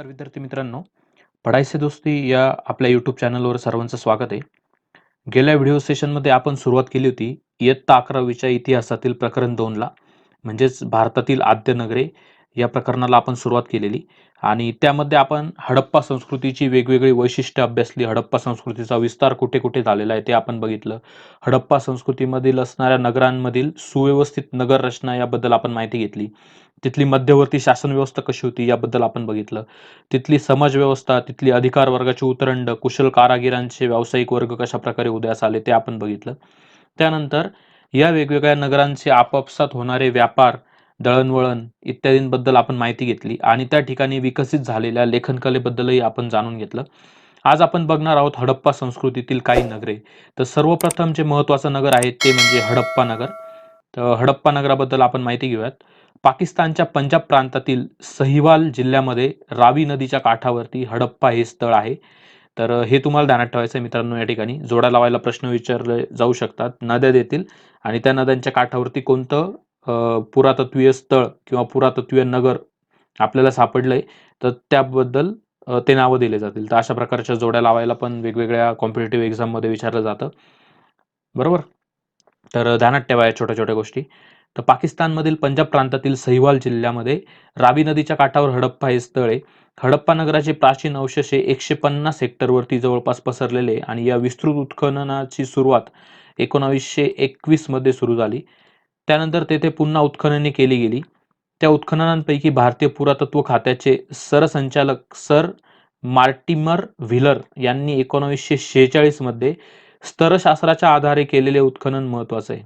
नमस्कार विद्यार्थी मित्रांनो, पढ़ाई से दोस्ती या आपल्या यूट्यूब चॅनलवर सर्वांचं स्वागत आहे. गेल्या व्हिडिओ सेशनमध्ये आपण सुरुवात केली होती इयत्ता 11वीच्या इतिहासातील प्रकरण 2 ला, म्हणजेच भारतातील आद्य नगरे या प्रकरणाला आपण सुरुवात केलेली आणि त्यामध्ये आपण हडप्पा संस्कृतीची वेगवेगळी वैशिष्ट्ये अभ्यासली. हडप्पा संस्कृतीचा विस्तार कुठे-कुठे झालेला आहे ते आपण बघितलं. हडप्पा संस्कृतीमधील असणाऱ्या नगरांमधील सुव्यवस्थित नगर रचना याबद्दल आपण माहिती घेतली. तिथली मध्यवर्ती शासन व्यवस्था कशी होती याबद्दल आपण बघितलं. तिथली समाज व्यवस्था, तिथली अधिकार वर्गाची उतरंड, कुशल कारागिरांचे व्यावसायिक वर्ग कशाप्रकारे उदयास आले ते आपण बघितलं. त्यानंतर या वेगवेगळ्या नगरांचे आपापसात होणारे व्यापार, दळणवळण इत्यादींबद्दल आपण माहिती घेतली आणि त्या ठिकाणी विकसित झालेल्या लेखनकलेबद्दलही आपण जाणून घेतलं. आज आपण बघणार आहोत हडप्पा संस्कृतीतील काही नगरे. तर सर्वप्रथम जे महत्त्वाचं नगर आहे ते म्हणजे हडप्पा नगर. तर हडप्पा नगराबद्दल आपण माहिती घेऊयात. पाकिस्तानच्या पंजाब प्रांतातील सहिवाल जिल्ह्यामध्ये रावी नदीच्या काठावरती हडप्पा हे स्थळ आहे. तर हे तुम्हाला ध्यानात ठेवायचं आहे मित्रांनो. या ठिकाणी जोड्या लावायला प्रश्न विचारले जाऊ शकतात. नद्या देतील आणि त्या नद्यांच्या काठावरती कोणतं पुरातत्वीय स्थळ किंवा पुरातत्वीय नगर आपल्याला सापडलंय तर त्याबद्दल ते नावं दिले जातील. तर अशा प्रकारच्या जोड्या लावायला पण वेगवेगळ्या कॉम्पिटिटिव्ह एक्झाममध्ये विचारलं जातं. बरोबर? तर ध्यानात ठेवा या छोट्या-छोट्या गोष्टी. तर पाकिस्तानमधील पंजाब प्रांतातील सहिवाल जिल्ह्यामध्ये रावी नदीच्या काठावर हडप्पा हे स्थळ आहे. हडप्पा नगराचे प्राचीन अवशेष हे 150 हेक्टरवरती जवळपास पसरलेले आणि या विस्तृत उत्खननाची सुरुवात 1921 मध्ये सुरू झाली. त्यानंतर तेथे पुन्हा उत्खनने केली गेली. त्या उत्खननांपैकी भारतीय पुरातत्व खात्याचे सरसंचालक सर मार्टिमर व्हीलर यांनी 1946 मध्ये स्तरशास्त्राच्या आधारे केलेले उत्खनन महत्वाचं आहे.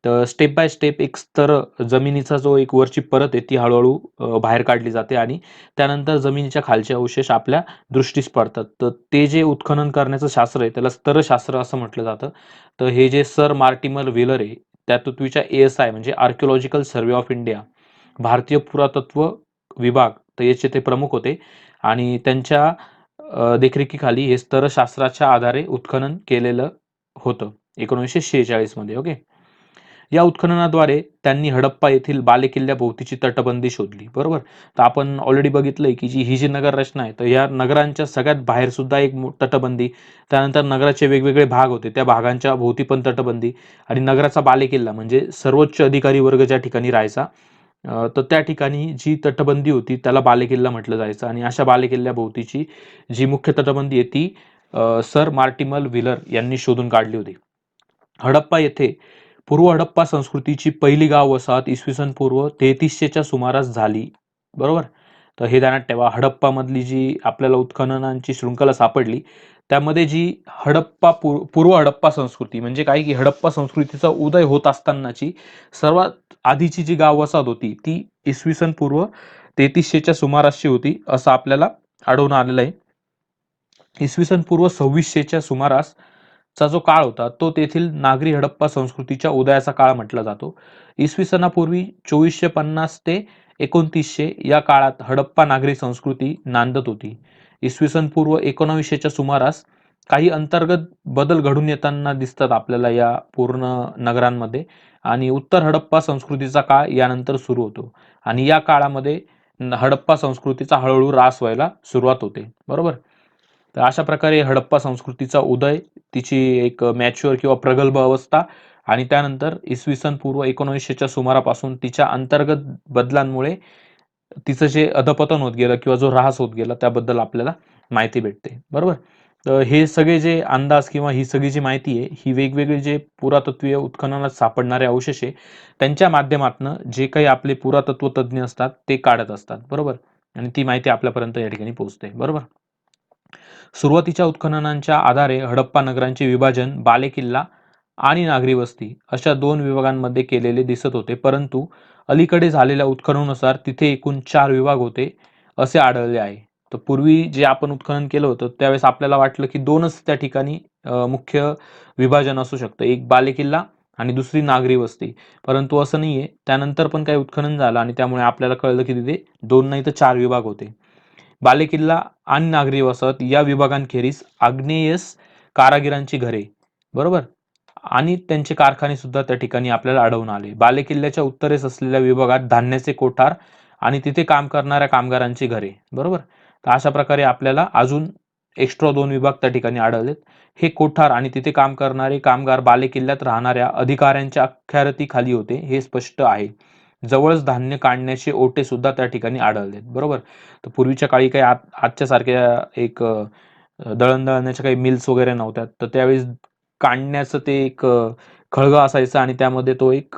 तर स्टेप बाय स्टेप एक स्तर जमिनीचा जो एक वरची परत आहे ती हळूहळू बाहेर काढली जाते आणि त्यानंतर जमिनीच्या खालचे अवशेष आपल्या दृष्टीस पडतात. तर ते जे उत्खनन करण्याचं शास्त्र आहे त्याला स्तरशास्त्र असं म्हटलं जातं. तर हे जे सर मार्टिमर व्हीलर आहे त्या पृथ्वीच्या ASI म्हणजे आर्किओलॉजिकल सर्व्हे ऑफ इंडिया भारतीय पुरातत्व विभाग तर याचे ते प्रमुख होते आणि त्यांच्या देखरेखीखाली हे स्तरशास्त्राच्या आधारे उत्खनन केलेलं होतं 1946 मध्ये. ओके. या उत्खननाद्वारे त्यांनी हडप्पा येथील बालेकिल्ल्याभोवतीची तटबंदी शोधली. बरोबर. तर आपण ऑलरेडी बघितलंय की ही जी नगर रचना आहे तर या नगरांच्या सगळ्यात बाहेर सुद्धा एक तटबंदी, त्यानंतर नगराचे वेगवेगळे भाग होते त्या भागांच्या भोवती पण तटबंदी आणि नगराचा बालेकिल्ला म्हणजे सर्वोच्च अधिकारी वर्ग ज्या ठिकाणी राहायचा तर त्या ठिकाणी जी तटबंदी होती त्याला बालेकिल्ला म्हटलं जायचं आणि अशा बालेकिल्ल्याभोवतीची जी मुख्य तटबंदी आहे ती सर मार्टिमल व्हीलर यांनी शोधून काढली होती. हडप्पा येथे पूर्व हडप्पा संस्कृतीची पहिली गाव वसाहत इसवी सन पूर्व 3300च्या सुमारास झाली. बरोबर. तर हे ध्यानात ठेवा. हडप्पा मधली जी आपल्याला उत्खननांची शृंखला सापडली त्यामध्ये जी हडप्पा पूर्व हडप्पा संस्कृती म्हणजे काय की हडप्पा संस्कृतीचा उदय होत असतानाची सर्वात आधीची जी गाव वसाहत होती ती इसवी सन पूर्व 3300च्या सुमारासची होती असं आपल्याला आढळून आलेलं आहे. इसवी सन पूर्व 2600च्या सुमारास चा जो काळ होता तो तेथील नागरी हडप्पा संस्कृतीच्या उदयाचा काळ म्हटला जातो. इसवी सनापूर्वी 2450 ते 2900 या काळात हडप्पा नागरी संस्कृती नांदत होती. इसवी सन पूर्व 1900च्या सुमारास काही अंतर्गत बदल घडून येताना दिसतात आपल्याला या पूर्ण नगरांमध्ये आणि उत्तर हडप्पा संस्कृतीचा काळ यानंतर सुरू होतो आणि या काळामध्ये हडप्पा संस्कृतीचा हळूहळू ऱ्हास व्हायला सुरुवात होते. बरोबर. तर अशा प्रकारे हडप्पा संस्कृतीचा उदय, तिची एक मॅच्युअर किंवा प्रगल्भ अवस्था आणि त्यानंतर इसवी सन पूर्व 1900च्या सुमारापासून तिच्या अंतर्गत बदलांमुळे तिचं जे अधपतन होत गेलं किंवा जो ऱ्हास होत गेला त्याबद्दल आपल्याला माहिती भेटते. बरोबर. तर हे सगळे जे अंदाज किंवा ही सगळी जी माहिती आहे ही वेगवेगळे जे पुरातत्वीय उत्खननात सापडणारे अवशेष आहे त्यांच्या माध्यमातून जे काही आपले पुरातत्व तज्ज्ञ असतात ते काढत असतात. बरोबर. आणि ती माहिती आपल्यापर्यंत या ठिकाणी पोहोचते. बरोबर. सुरुवातीच्या उत्खननांच्या आधारे हडप्पा नगरांचे विभाजन बालेकिल्ला आणि नागरी वस्ती अशा 2 विभागांमध्ये केलेले दिसत होते, परंतु अलीकडे झालेल्या उत्खननानुसार तिथे एकूण 4 विभाग होते असे आढळले आहे. तर पूर्वी जे आपण उत्खनन केलं होतं त्यावेळेस आपल्याला वाटलं की 2च त्या ठिकाणी मुख्य विभाजन असू शकतं. एक बालेकिल्ला आणि दुसरी नागरी वस्ती. परंतु असं नाहीये. त्यानंतर पण काही उत्खनन झालं आणि त्यामुळे आपल्याला कळलं की तिथे 2 नाही तर 4 विभाग होते. बालेकिल्ला आणि नागरी वसाहत या विभागांखेरीज आग्नेयेस कारागिरांची घरे. बरोबर. आणि त्यांचे कारखाने सुद्धा त्या ठिकाणी आपल्याला आढळून आले. बालेकिल्ल्याच्या उत्तरेस असलेल्या विभागात धान्याचे कोठार आणि तिथे काम करणाऱ्या कामगारांची घरे. बरोबर. तर अशा प्रकारे आपल्याला अजून एक्स्ट्रा 2 विभाग त्या ठिकाणी आढळलेत. हे कोठार आणि तिथे काम करणारे कामगार बालेकिल्ल्यात राहणाऱ्या अधिकाऱ्यांच्या अखत्यारीखाली होते, हे स्पष्ट आहे. जवळच धान्य काढण्याचे ओटे सुद्धा त्या ठिकाणी आढळलेत. बरोबर. तर पूर्वीच्या काळी काही आजच्या सारख्या एक दळणदळणाच्या काही मिल्स वगैरे नव्हत्या. तर त्यावेळेस काढण्याचं ते एक खळगा असायचा आणि त्यामध्ये तो एक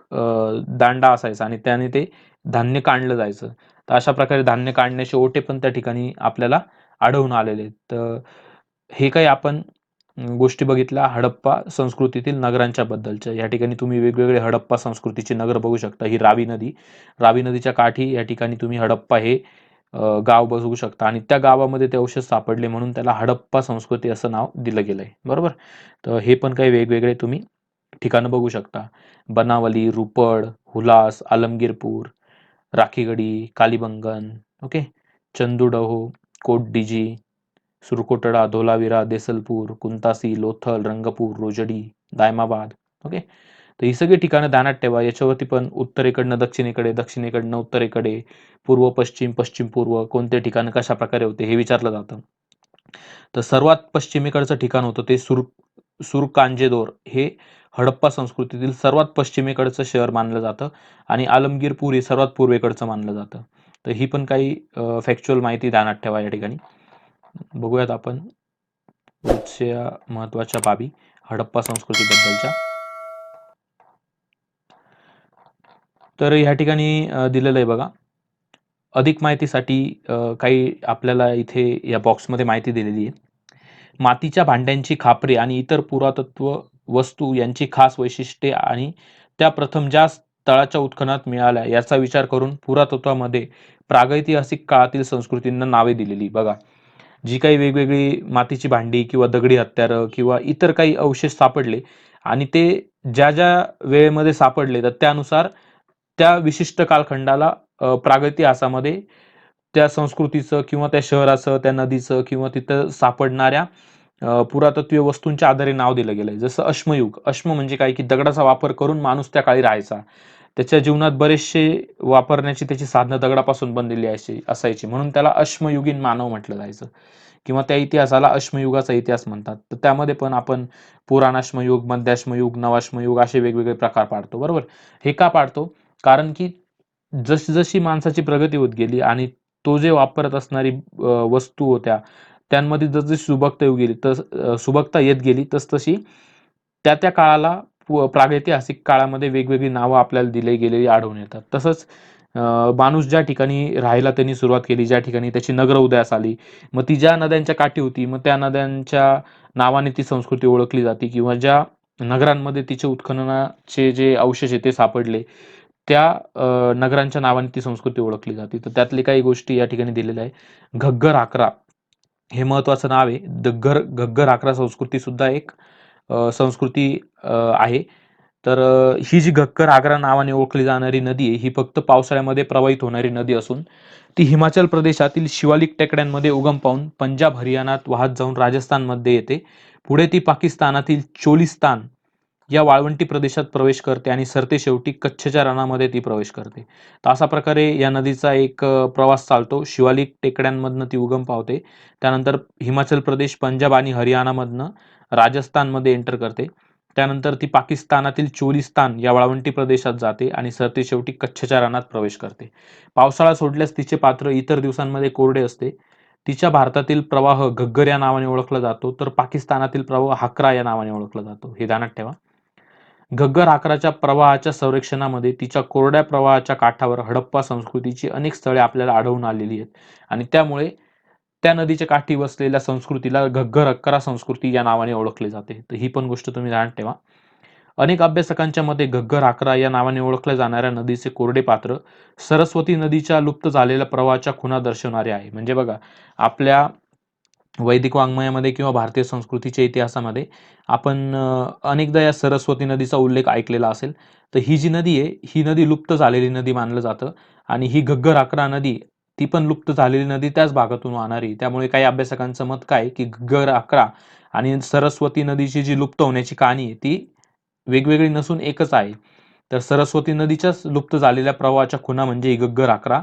दांडा असायचा आणि त्याने ते धान्य काढलं जायचं. तर अशा प्रकारे धान्य काढण्याचे ओटे पण त्या ठिकाणी आपल्याला आढळून आलेले आहेत. तर हे काही आपण गोष्टी बघितल्या हडप्पा संस्कृतीतील नगरांच्या बद्दलच्या. या ठिकाणी तुम्ही वेगवेगळे हडप्पा संस्कृतीची नगर बघू शकता. ही रावी नदी. रावी नदीच्या काठी या ठिकाणी तुम्ही हडप्पा हे गाव बघू शकता आणि त्या गावामध्ये ते अवशेष सापडले म्हणून त्याला हडप्पा संस्कृती असं नाव दिलं गेलंय. बरोबर. तर हे पण काही वेगवेगळे तुम्ही ठिकाणं बघू शकता. बनावली, रुपड, हुलास, आलमगीरपूर, राखीगडी, कालीबंगन, ओके, चंदुडहो, कोटडिजी, सुरकोटडा, धोलावीरा, देसलपूर, कुंतासी, लोथल, रंगपूर, रोजडी, दायमाबाद, ओके. तर ही सगळी ठिकाणं ध्यानात ठेवा. याच्यावरती पण उत्तरेकडनं दक्षिणेकडे, दक्षिणेकडनं उत्तरेकडे, पूर्व पश्चिम, पश्चिम पूर्व कोणते ठिकाण कशा प्रकारे होते हे विचारलं जातं. तर सर्वात पश्चिमेकडचं ठिकाण होतं ते सुरकांजेदोर हे हडप्पा संस्कृतीतील सर्वात पश्चिमेकडचं शहर मानलं जातं आणि आलमगीरपूर हे सर्वात पूर्वेकडचं मानलं जातं. तर ही पण काही फॅक्च्युअल माहिती ध्यानात ठेवा या ठिकाणी. बघूयात आपण पुढच्या महत्वाच्या बाबी हडप्पा संस्कृतीबद्दलच्या. तर ह्या ठिकाणी दिलेलं आहे बघा. अधिक माहितीसाठी काही आपल्याला इथे या बॉक्समध्ये माहिती दिलेली आहे. मातीच्या भांड्यांची खापरे आणि इतर पुरातत्व वस्तू यांची खास वैशिष्ट्ये आणि त्या प्रथम ज्या तळाच्या उत्खननात मिळाल्या याचा विचार करून पुरातत्वामध्ये प्रागैतिहासिक काळातील संस्कृतींना नावे दिलेली. बघा, जी काही वेगवेगळी मातीची भांडी किंवा दगडी हत्यारं किंवा इतर काही अवशेष सापडले आणि ते ज्या ज्या वेळेमध्ये सापडले तर त्यानुसार त्या विशिष्ट कालखंडाला प्रागैतिहासामध्ये त्या संस्कृतीचं किंवा त्या शहराचं, त्या नदीचं किंवा तिथं सापडणाऱ्या पुरातत्वीय वस्तूंच्या आधारे नाव दिलं गेलंय. जसं अश्मयुग. अश्म म्हणजे काय, की दगडाचा वापर करून माणूस त्या काळी राहायचा. त्याच्या जीवनात बरेचसे वापरण्याची त्याची साधनं दगडापासून बनलेली असायची. म्हणून त्याला अश्मयुगीन मानव म्हटलं जायचं किंवा त्या इतिहासाला अश्मयुगाचा इतिहास म्हणतात. तर त्यामध्ये पण आपण पुराणाश्मयुग, मध्याश्मयुग, नवाश्मयुग असे वेगवेगळे प्रकार पाडतो. बरोबर. हे का पाडतो? कारण की जशी माणसाची प्रगती होत गेली आणि तो जे वापरत असणारी वस्तू होत्या त्यांमध्ये जसजशी सुबकता येत गेली तसतशी त्या काळाला प्रागैतिहासिक काळामध्ये वेगवेगळी नावं आपल्याला दिली गेलेली आढळून येतात. तसंच माणूस ज्या ठिकाणी राहायला त्यांनी सुरुवात केली, ज्या ठिकाणी त्याची नगरं उदयास आली, मग ती ज्या नद्यांच्या काठी होती, मग त्या नद्यांच्या नावाने ती संस्कृती ओळखली जाते किंवा ज्या नगरांमध्ये तिचे उत्खननाचे जे अवशेष आहे ते सापडले, त्या नगरांच्या नावाने ती संस्कृती ओळखली जाते. तर त्यातली काही गोष्टी या ठिकाणी दिलेल्या आहे. घग्गर आकरा हे महत्वाचं नाव आहे. घग्गर आकरा संस्कृती सुद्धा एक संस्कृती आहे. तर ही जी घग्गर आग्रा नावाने ओळखली जाणारी नदी आहे, ही फक्त पावसाळ्यामध्ये प्रवाहित होणारी नदी असून ती हिमाचल प्रदेशातील शिवालिक टेकड्यांमध्ये उगम पावून पंजाब, हरियाणात वाहत जाऊन राजस्थानमध्ये येते. पुढे ती पाकिस्तानातील चोलिस्तान या वाळवंटी प्रदेशात प्रवेश करते आणि सरते शेवटी कच्छच्या रणामध्ये ती प्रवेश करते. तर अशा प्रकारे या नदीचा एक प्रवास चालतो. शिवालिक टेकड्यांमधनं ती उगम पावते. त्यानंतर हिमाचल प्रदेश, पंजाब आणि हरियाणामधनं राजस्थानमध्ये एंटर करते. त्यानंतर ती पाकिस्तानातील चोलिस्तान या वाळवंटी प्रदेशात जाते आणि सरते शेवटी कच्छच्या रणात प्रवेश करते. पावसाळा सोडल्यास तिचे पात्र इतर दिवसांमध्ये कोरडे असते. तिच्या भारतातील प्रवाह घग्गर या नावाने ओळखला जातो, तर पाकिस्तानातील प्रवाह हाकरा या नावाने ओळखला जातो. हे ध्यानात ठेवा. घग्गर आकाराच्या प्रवाहाच्या संरक्षणामध्ये तिच्या कोरड्या प्रवाहाच्या काठावर हडप्पा संस्कृतीची अनेक स्थळे आपल्याला आढळून आलेली आहेत आणि त्यामुळे त्या नदीच्या काठी वसलेल्या संस्कृतीला घग्गर अक्करा संस्कृती या नावाने ओळखले जाते. तर ही पण गोष्ट तुम्ही ध्यानात ठेवा. अनेक अभ्यासकांच्या मते घग्गर आकरा या नावाने ओळखल्या जाणाऱ्या नदीचे कोरडे पात्र सरस्वती नदीच्या लुप्त झालेल्या प्रवाहाच्या खुणा दर्शवणारे आहे. म्हणजे बघा, आपल्या वैदिक वाङ्मयामध्ये किंवा भारतीय संस्कृतीच्या इतिहासामध्ये आपण अनेकदा या सरस्वती नदीचा उल्लेख ऐकलेला असेल. तर ही जी नदी आहे, ही नदी लुप्त झालेली नदी मानलं जातं आणि ही घग्गर आकरा नदी ती पण लुप्त झालेली नदी त्याच भागातून वाहणारी. त्यामुळे काही अभ्यासकांचं मत काय, की घग्गर आकरा आणि सरस्वती नदीची जी लुप्त होण्याची कहाणी आहे ती वेगवेगळी नसून एकच आहे. तर सरस्वती नदीच्याच लुप्त झालेल्या प्रवाहाच्या खुणा म्हणजे ही घग्गर आकरा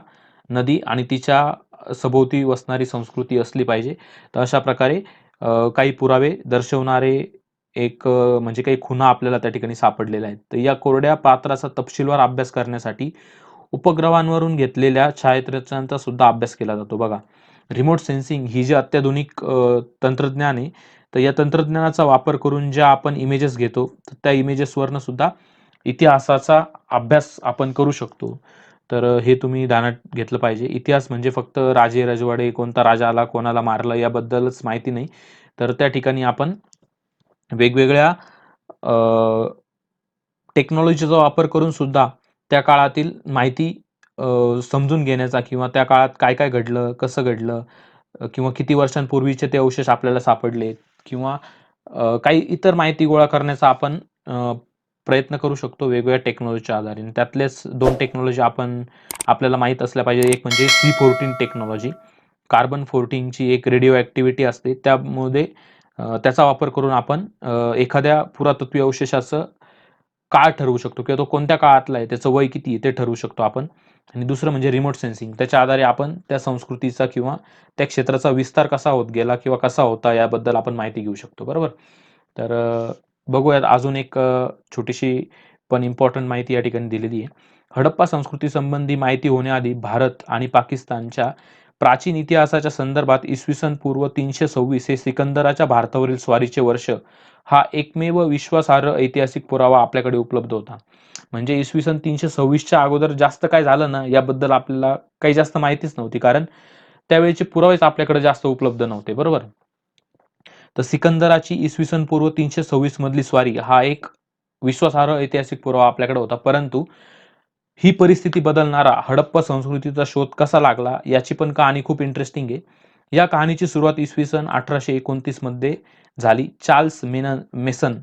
नदी आणि तिच्या सभोवती वसणारी संस्कृती असली पाहिजे. तर अशा प्रकारे काही पुरावे दर्शवणारे एक म्हणजे काही खुणा आपल्याला त्या ठिकाणी सापडलेल्या आहेत. तर या कोरड्या पात्राचा तपशीलवार अभ्यास करण्यासाठी उपग्रहांवरून घेतलेल्या छायाचित्रांचा सुद्धा अभ्यास केला जातो बघा. रिमोट सेन्सिंग ही जी अत्याधुनिक तंत्रज्ञान आहे, तर या तंत्रज्ञानाचा वापर करून ज्या आपण इमेजेस घेतो, तर त्या इमेजेसवरनं सुद्धा इतिहासाचा अभ्यास आपण करू शकतो. तर हे तुम्ही ध्यानात घेतलं पाहिजे. इतिहास म्हणजे फक्त राजे-रजवाडे, कोणता राजा आला, कोणाला मारलं याबद्दलच माहिती नाही. तर त्या ठिकाणी आपण वेगवेगळ्या टेक्नॉलॉजीचा वापर करून सुद्धा त्या काळातील माहिती समजून घेण्याचा किंवा त्या काळात काय-काय घडलं, कसं घडलं किंवा किती वर्षांपूर्वीचे ते अवशेष आपल्याला सापडले किंवा काही इतर माहिती गोळा करण्याचा आपण प्रयत्न करू शकतो वेगवेगळ्या टेक्नॉलॉजीच्या आधारे. आणि त्यातलेच 2 टेक्नॉलॉजी आपल्याला माहीत असल्या पाहिजे. एक म्हणजे C14 टेक्नॉलॉजी. कार्बन 14 ची एक रेडिओ ॲक्टिव्हिटी असते. त्यामध्ये त्याचा वापर करून आपण एखाद्या पुरातत्वीय अवशेषाचं काळ ठरवू शकतो किंवा तो कोणत्या काळातला आहे, त्याचं वय किती आहे ते ठरवू शकतो आपण. आणि दुसरं म्हणजे रिमोट सेन्सिंग. त्याच्या आधारे आपण त्या संस्कृतीचा किंवा त्या क्षेत्राचा विस्तार कसा होत गेला किंवा कसा होता याबद्दल आपण माहिती घेऊ शकतो. बरोबर? तर बघूयात अजून एक छोटीशी पण इम्पोर्टंट माहिती या ठिकाणी दिलेली आहे. हडप्पा संस्कृती संबंधी माहिती होण्याआधी भारत आणि पाकिस्तानच्या प्राचीन इतिहासाच्या संदर्भात इसवी सन पूर्व 326 हे सिकंदराच्या भारतावरील स्वारीचे वर्ष हा एकमेव विश्वासार्ह ऐतिहासिक पुरावा आपल्याकडे उपलब्ध होता. म्हणजे इसवी सन 326च्या अगोदर जास्त काय झालं ना याबद्दल आपल्याला काही जास्त माहितीच नव्हती. कारण त्यावेळेचे पुरावेच आपल्याकडे जास्त उपलब्ध नव्हते. बरोबर? तर सिकंदराची इसवी सन पूर्व 326 मधली स्वारी हा एक विश्वासार्ह ऐतिहासिक पुरावा आपल्याकडे होता. परंतु ही परिस्थिती बदलणारा हडप्पा संस्कृतीचा शोध कसा लागला याची पण कहाणी खूप इंटरेस्टिंग आहे. या कहाणीची सुरुवात इसवी सन 1829 मध्ये झाली. चार्ल्स मेसन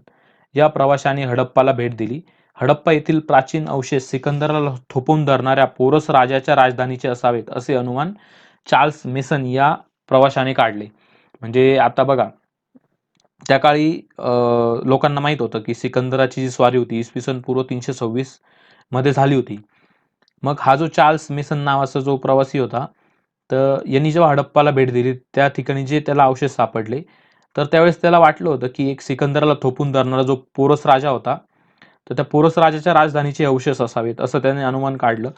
या प्रवाशाने हडप्पाला भेट दिली. हडप्पा येथील प्राचीन अवशेष सिकंदराला थोपवून धरणाऱ्या पोरस राजाच्या राजधानीचे असावेत असे अनुमान चार्ल्स मेसन या प्रवाशाने काढले. म्हणजे आता बघा, त्या काळी लोकांना माहित होतं की सिकंदराची जी स्वारी होती इसवी सन पूर्व 326 मध्ये झाली होती. मग हा जो चार्ल्स मेसन नावाचा जो प्रवासी होता, तर यांनी जेव्हा हडप्पाला भेट दिली त्या ठिकाणी जे त्याला अवशेष सापडले, तर त्यावेळेस त्याला वाटलं होतं की एक सिकंदराला थोपवून धरणारा जो पोरस राजा होता, तर त्या पोरस राजाच्या राजधानीचे अवशेष असावेत असं त्याने अनुमान काढलं.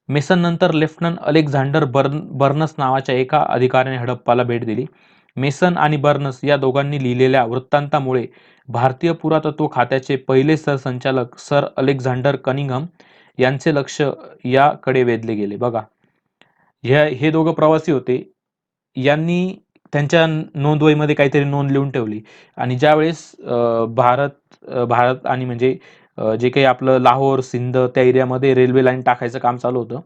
मेसन नंतर लेफ्टनंट अलेक्झांडर बर्नस नावाच्या एका अधिकाऱ्याने हडप्पाला भेट दिली. मेसन आणि बर्नस या दोघांनी लिहिलेल्या वृत्तांतामुळे भारतीय पुरातत्व खात्याचे पहिले सरसंचालक सर अलेक्झांडर कनिंघम यांचे लक्ष याकडे वेधले गेले. बघा, हे दोघं प्रवासी होते. यांनी त्यांच्या नोंदवहीमध्ये काहीतरी नोंद लिहून ठेवली आणि ज्यावेळेस भारत आणि म्हणजे जे काही आपलं लाहोर, सिंध त्या एरियामध्ये रेल्वे लाईन टाकायचं काम चालू होतं.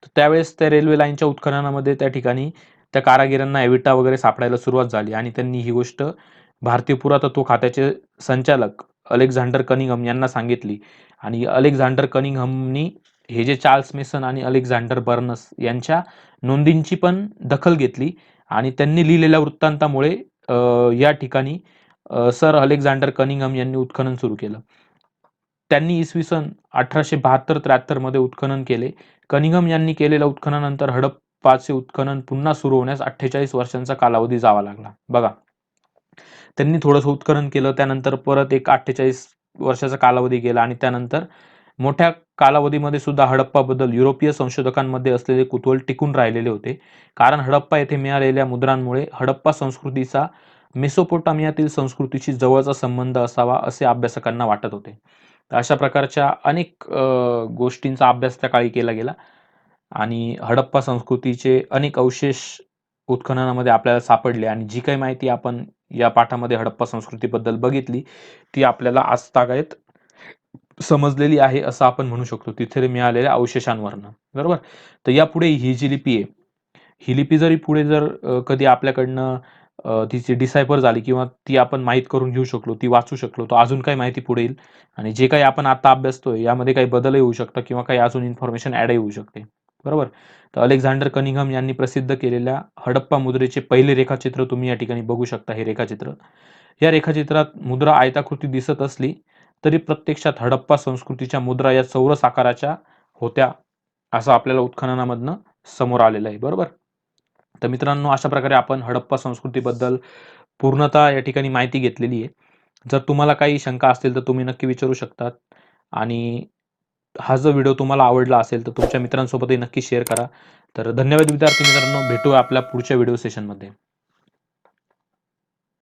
तर त्यावेळेस त्या रेल्वे लाईनच्या उत्खननामध्ये त्या ठिकाणी त्या कारागिरांना विटा वगैरे सापडायला सुरुवात झाली आणि त्यांनी ही गोष्ट भारतीय पुरातत्व खात्याचे संचालक अलेक्झांडर कनिंघम यांना सांगितली आणि अलेक्झांडर कनिंघमनी हे जे चार्ल्स मेसन आणि अलेक्झांडर बर्नस यांच्या नोंदींची पण दखल घेतली आणि त्यांनी लिहिलेल्या वृत्तांतामुळे या ठिकाणी सर अलेक्झांडर कनिंघम यांनी उत्खनन सुरू केलं. त्यांनी इसवी सन 1872-73 मध्ये उत्खनन केले. कनिंघम यांनी केलेल्या उत्खननानंतर हडप्पाचे उत्खनन पुन्हा सुरू होण्यास 48 वर्षांचा कालावधी जावा लागला. बघा, त्यांनी थोडंसं उत्खनन केलं, त्यानंतर परत एक 48 वर्षाचा कालावधी गेला आणि त्यानंतर मोठ्या कालावधीमध्ये सुद्धा हडप्पाबद्दल युरोपीय संशोधकांमध्ये असलेले कुतूहल टिकून राहिलेले होते. कारण हडप्पा येथे मिळालेल्या मुद्रांमुळे हडप्पा संस्कृतीचा मेसोपोटामियातील संस्कृतीशी जवळचा संबंध असावा असे अभ्यासकांना वाटत होते. तर अशा प्रकारच्या अनेक गोष्टींचा अभ्यास त्या काळी केला गेला आणि हडप्पा संस्कृतीचे अनेक अवशेष उत्खननामध्ये आपल्याला सापडले आणि जी काही माहिती आपण या पाठामध्ये हडप्पा संस्कृतीबद्दल बघितली ती आपल्याला आजतागायत समजलेली आहे असं आपण म्हणू शकतो तिथे मिळालेल्या अवशेषांवरनं. बरोबर? तर यापुढे ही जी लिपी आहे, ही लिपी जरी पुढे जर कधी आपल्याकडनं तिची डिसायफर झाली किंवा ती आपण माहीत करून घेऊ शकलो, ती वाचू शकलो, तर अजून काही माहिती पुढे येईल आणि जे काही आपण आता अभ्यासतोय यामध्ये काही बदलही होऊ शकतात किंवा काही अजून इन्फॉर्मेशन ॲडही होऊ शकते. बरोबर? तर अलेक्झांडर कनिंघम यांनी प्रसिद्ध केलेल्या हडप्पा मुद्रेचे पहिले रेखाचित्र तुम्ही या ठिकाणी बघू शकता. हे रेखाचित्र, या रेखाचित्रात मुद्रा आयताकृती दिसत असली तरी प्रत्यक्षात हडप्पा संस्कृतीच्या मुद्रा या चौरस आकाराच्या होत्या असं आपल्याला उत्खननामधनं समोर आलेलं आहे. बरोबर? तर मित्रांनो, अशा प्रकारे आपण हडप्पा संस्कृतीबद्दल पूर्णतः या ठिकाणी माहिती घेतलेली आहे. जर तुम्हाला काही शंका असतील तर तुम्ही नक्की विचारू शकतात आणि हा जो व्हिडिओ तुम्हाला आवडला असेल तर तुमच्या मित्रांसोबतही नक्की शेअर करा. तर धन्यवाद विद्यार्थी मित्रांनो, भेटूया आपल्या पुढच्या व्हिडिओ सेशनमध्ये.